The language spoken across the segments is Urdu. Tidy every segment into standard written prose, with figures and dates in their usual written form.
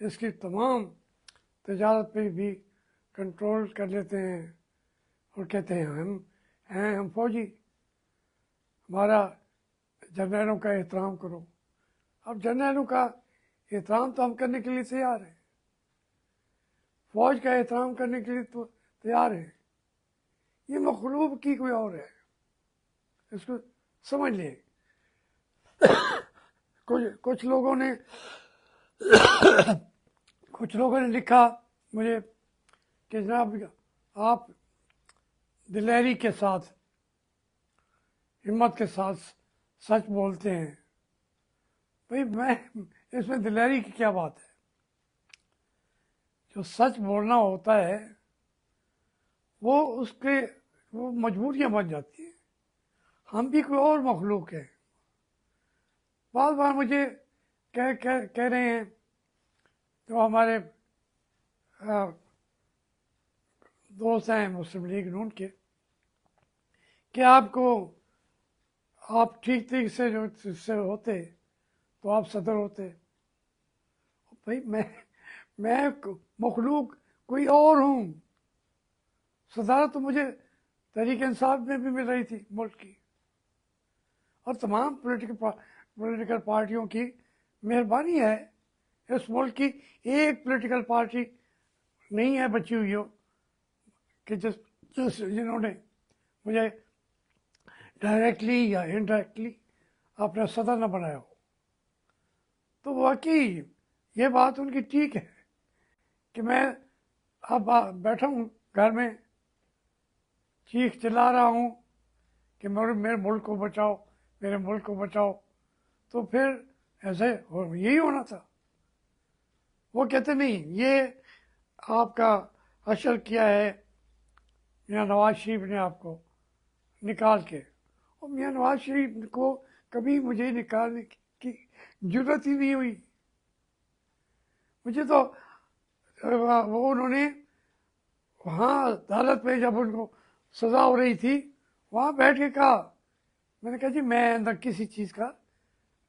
اس کی تمام تجارت پہ بھی کنٹرول کر لیتے ہیں اور کہتے ہیں ہم فوجی، ہمارا جرنیلوں کا احترام کرو۔ اب جرنیلوں کا احترام تو ہم کرنے کے لیے تیار ہیں، فوج کا احترام کرنے کے لیے تو تیار ہیں، یہ مخلوق کی کوئی اور ہے، اس کو سمجھ لیں۔ کچھ لوگوں نے لکھا مجھے کہ جناب آپ دلیری کے ساتھ، ہمت کے ساتھ سچ بولتے ہیں۔ بھائی میں اس میں دلیری کی کیا بات ہے؟ جو سچ بولنا ہوتا ہے وہ مجبوریاں بن جاتی ہیں، ہم بھی کوئی اور مخلوق ہیں۔ بار بار مجھے کہہ رہے ہیں جو ہمارے دوست ہیں مسلم لیگ نون کے کہ آپ ٹھیک سے ہوتے تو آپ صدر ہوتے۔ بھائی میں مخلوق کوئی اور ہوں، صدارت تو مجھے تحریک انصاف میں بھی مل رہی تھی ملک کی، اور تمام پولیٹیکل پارٹیوں کی مہربانی ہے، اس ملک کی ایک پولیٹیکل پارٹی نہیں ہے بچی ہوئی ہو کہ جنہوں نے مجھے ڈائریکٹلی یا انڈائریکٹلی اپنا صدر نہ بنایا ہو۔ تو واقعی یہ بات ان کی ٹھیک ہے کہ میں اب بیٹھا ہوں گھر میں، چیخ چلا رہا ہوں کہ میرے ملک کو بچاؤ، میرے ملک کو بچاؤ، تو پھر ایسے یہی ہونا تھا۔ وہ کہتے نہیں، یہ آپ کا اشر کیا ہے میاں نواز شریف نے آپ کو نکال کے، اور میاں نواز شریف کو کبھی مجھے نکالنے کی ضرورت ہی نہیں ہوئی۔ مجھے تو وہ انہوں نے وہاں عدالت میں جب ان کو سزا ہو رہی تھی وہاں بیٹھ کے کہا، میں نے کہا جی میں اندر کسی چیز کا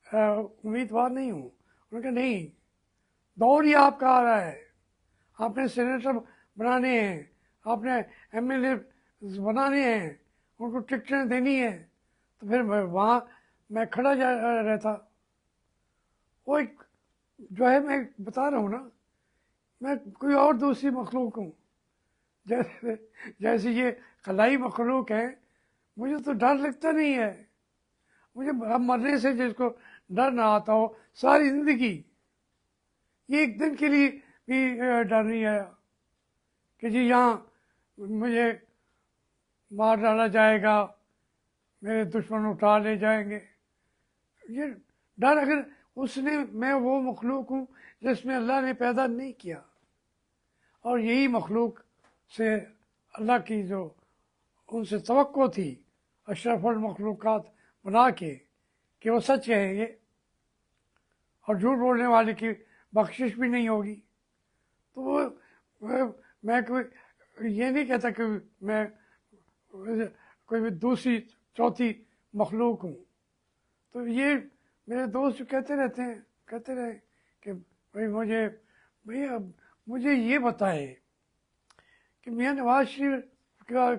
امیدوار نہیں ہوں۔ انہوں نے کہا نہیں، دور ہی آپ کا آ رہا ہے، آپ نے سینیٹر بنانے ہیں، آپ نے ایم ایل اے بنانے ہیں، ان کو ٹکٹیں دینی ہیں۔ تو پھر وہاں میں کھڑا رہتا۔ وہ ایک جو ہے، میں بتا رہا ہوں نا، میں کوئی اور دوسری مخلوق ہوں، جیسے یہ خلائی مخلوق ہے۔ مجھے تو ڈر لگتا نہیں ہے، مجھے اب مرنے سے جس کو ڈر نہ آتا ہو ساری زندگی، یہ ایک دن کے لیے بھی ڈر نہیں آیا کہ جی یہاں مجھے مار ڈالا جائے گا، میرے دشمن اٹھا لے جائیں گے۔ یہ ڈر اگر میں وہ مخلوق ہوں جس میں اللہ نے پیدا نہیں کیا، اور یہی مخلوق سے اللہ کی جو ان سے توقع تھی اشرف المخلوقات بنا کے کہ وہ سچ کہیں گے اور جھوٹ بولنے والے کی بخشش بھی نہیں ہوگی، تو میں کوئی یہ نہیں کہتا کہ میں کوئی دوسری چوتھی مخلوق ہوں۔ تو یہ میرے دوست جو کہتے رہے کہ بھائی مجھے یہ بتائے کہ میاں نواز شریف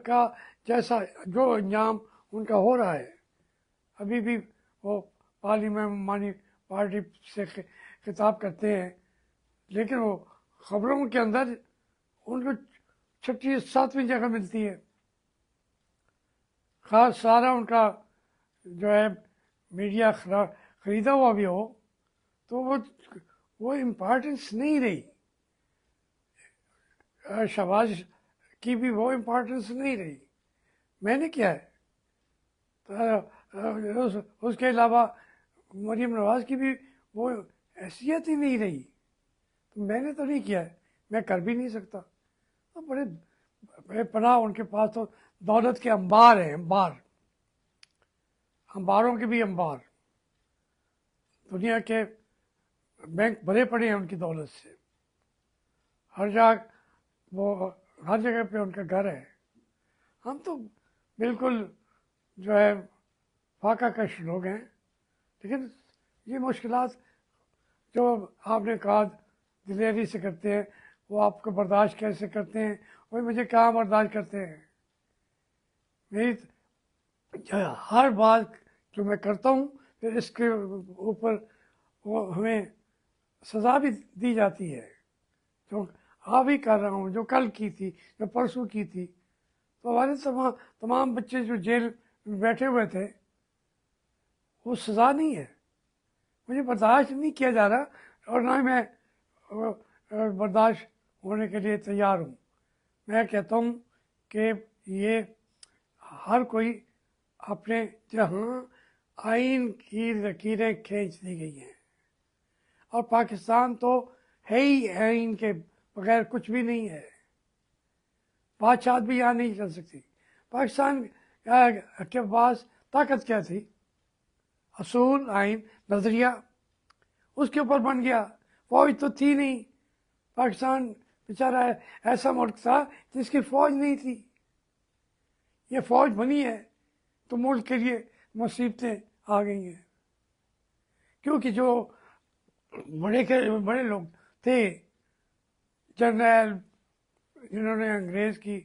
کا جیسا جو انجام ان کا ہو رہا ہے، ابھی بھی وہ پارلیمانی پارٹی سے خطاب کرتے ہیں، لیکن وہ خبروں کے اندر ان کو 6ٹھی 7ویں جگہ ملتی ہے۔ خاص سارا ان کا جو ہے میڈیا خریدا ہوا بھی ہو تو وہ امپارٹنس نہیں رہی، شہباز کی بھی وہ امپارٹنس نہیں رہی۔ میں نے کیا ہے، اس کے علاوہ مریم نواز کی بھی وہ حیثیت ہی نہیں رہی، تو میں نے تو نہیں کیا ہے، میں کر بھی نہیں سکتا۔ بڑے پناہ ان کے پاس تو دولت کے انبار ہیں، انباروں کے بھی انبار، دنیا کے بینک بھرے پڑے ہیں ان کی دولت سے، ہر جگہ پہ ان کا گھر ہے۔ ہم تو بالکل جو ہے فاقہ کش لوگ ہیں، لیکن یہ مشکلات جو آپ نے کہا دلیری سے کرتے ہیں، وہ آپ کو برداشت کیسے کرتے ہیں، وہی مجھے کہاں برداشت کرتے ہیں. میری ہر بات جو میں کرتا ہوں پھر اس کے اوپر وہ ہمیں سزا بھی دی جاتی ہے، جو آپ ہی کر رہا ہوں، جو کل کی تھی، جو پرسوں کی تھی. تو ہمارے تمام بچے جو جیل میں بیٹھے ہوئے تھے وہ سزا نہیں ہے، مجھے برداشت نہیں کیا جا رہا اور نہ ہی میں برداشت ہونے کے لیے تیار ہوں. میں کہتا ہوں کہ یہ ہر کوئی اپنے جہاں آئین کی لکیریں کھینچ دی گئی ہیں، اور پاکستان تو ہے ہی آئین کے بغیر کچھ بھی نہیں ہے. بادشاہ بھی یہاں نہیں چل سکتی. پاکستان کے پاس طاقت کیا تھی؟ اصول، آئین، نظریہ، اس کے اوپر بن گیا. فوج تو تھی نہیں، پاکستان بیچارہ ایسا ملک تھا جس کی فوج نہیں تھی. یہ فوج بنی ہے تو ملک کے لیے مصیبتیں آ گئی ہیں، کیونکہ جو بڑے لوگ تھے، جنرل جنہوں نے انگریز کی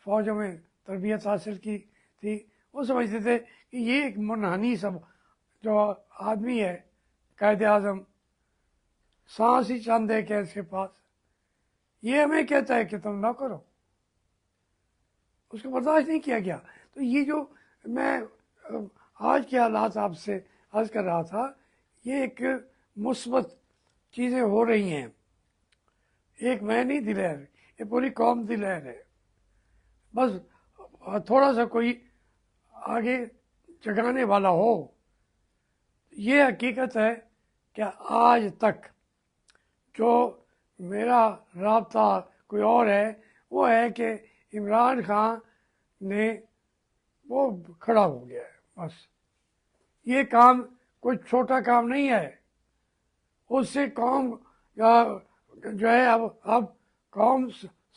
فوجوں میں تربیت حاصل کی تھی، وہ سمجھتے تھے کہ یہ ایک منحنی سب جو آدمی ہے، قائد اعظم، سانس ہی چند ہے کہ اس کے پاس، یہ ہمیں کہتا ہے کہ تم نہ کرو. اس کو برداشت نہیں کیا گیا. تو یہ جو میں آج کے حالات آپ سے عرض کر رہا تھا، یہ ایک مثبت چیزیں ہو رہی ہیں. ایک میں نہیں دلیر، یہ پوری قوم دلیر ہے. بس تھوڑا سا کوئی آگے جگانے والا ہو. یہ حقیقت ہے کہ آج تک جو میرا رابطہ کوئی اور ہے، وہ ہے کہ عمران خان نے وہ کھڑا ہو گیا ہے. بس یہ کام کوئی چھوٹا کام نہیں ہے. اس سے قوم جو ہے اب قوم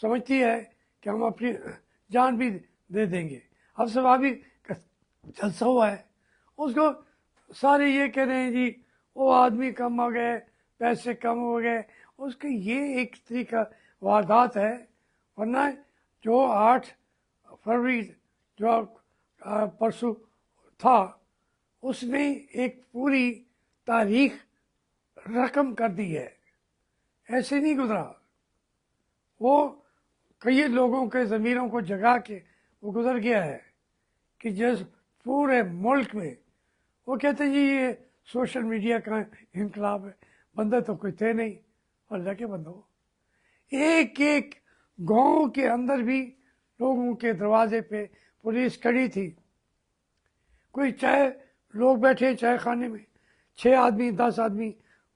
سمجھتی ہے کہ ہم اپنی جان بھی دے دیں گے. اب سب ابھی جلسہ ہوا ہے، اس کو سارے یہ کہہ رہے ہیں جی وہ آدمی کم ہو گئے، پیسے کم ہو گئے. اس کے یہ ایک طریقہ واردات ہے. ورنہ جو 8 فروری جو پرسوں تھا، اس نے ایک پوری تاریخ رقم کر دی ہے. ایسے نہیں گزرا، وہ کئی لوگوں کے ضمیروں کو جگا کے وہ گزر گیا ہے کہ جس پورے ملک میں وہ کہتے ہیں جی یہ سوشل میڈیا کا انقلاب ہے. بندے تو کوئی تھے نہیں، اللہ کے بندو. ایک ایک گاؤں کے اندر بھی لوگوں کے دروازے پہ پولیس کھڑی تھی. کوئی چائے لوگ بیٹھے چائے خانے میں، 6 آدمی 10 آدمی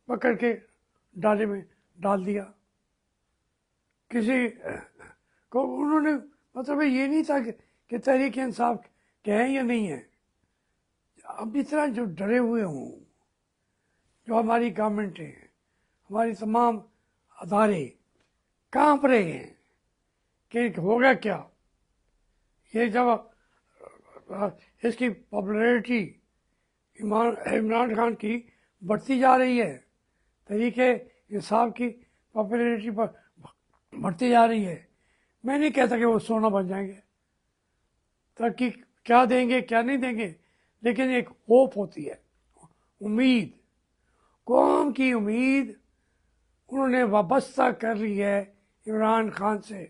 پکڑ کے ڈالے میں ڈال دیا. کسی کو انہوں نے مطلب یہ نہیں تھا کہ تحریک انصاف کے ہیں یا نہیں ہیں. اب اتنا جو ڈرے ہوئے ہوں، جو ہماری گورنمنٹیں، ہماری تمام ادارے کانپ رہے ہیں کہ ہوگا کیا. یہ جب اس کی پاپولیرٹی عمران خان کی بڑھتی جا رہی ہے، تحریک انصاف کی پاپولیرٹی بڑھتی جا رہی ہے. میں نہیں کہتا کہ وہ سونا بن جائیں گے، ترقی کیا دیں گے کیا نہیں دیں گے، لیکن ایک ہوپ ہوتی ہے، امید. قوم کی امید انہوں نے وابستہ کر لی ہے عمران خان سے.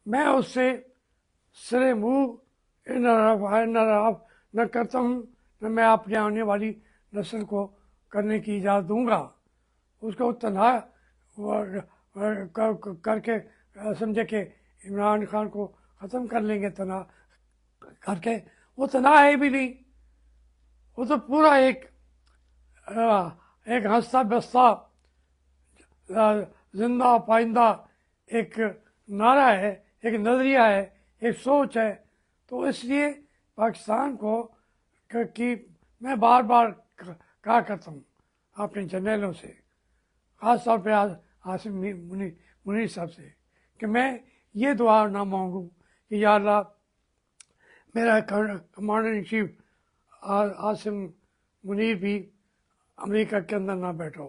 میں اس سے سرے منہ نہ کرتا ہوں، نہ میں اپنے آنے والی نسل کو کرنے کی اجازت دوں گا. اس کو تنہا کر کے سمجھے کہ عمران خان کو ختم کر لیں گے تنہا کر کے. وہ تنہا ہے بھی نہیں، وہ تو پورا ایک ہنستا بستا زندہ پائندہ ایک نعرہ ہے، ایک نظریہ ہے، ایک سوچ ہے. تو اس لیے پاکستان کو کہ میں بار بار کہا کرتا ہوں اپنے جرنیلوں سے، خاص طور پہ عاصم منیر صاحب سے، کہ میں یہ دعا نہ مانگوں کہ یا اللہ میرا commander in chief Asim Munir بھی امریکہ کے اندر نہ بیٹھو.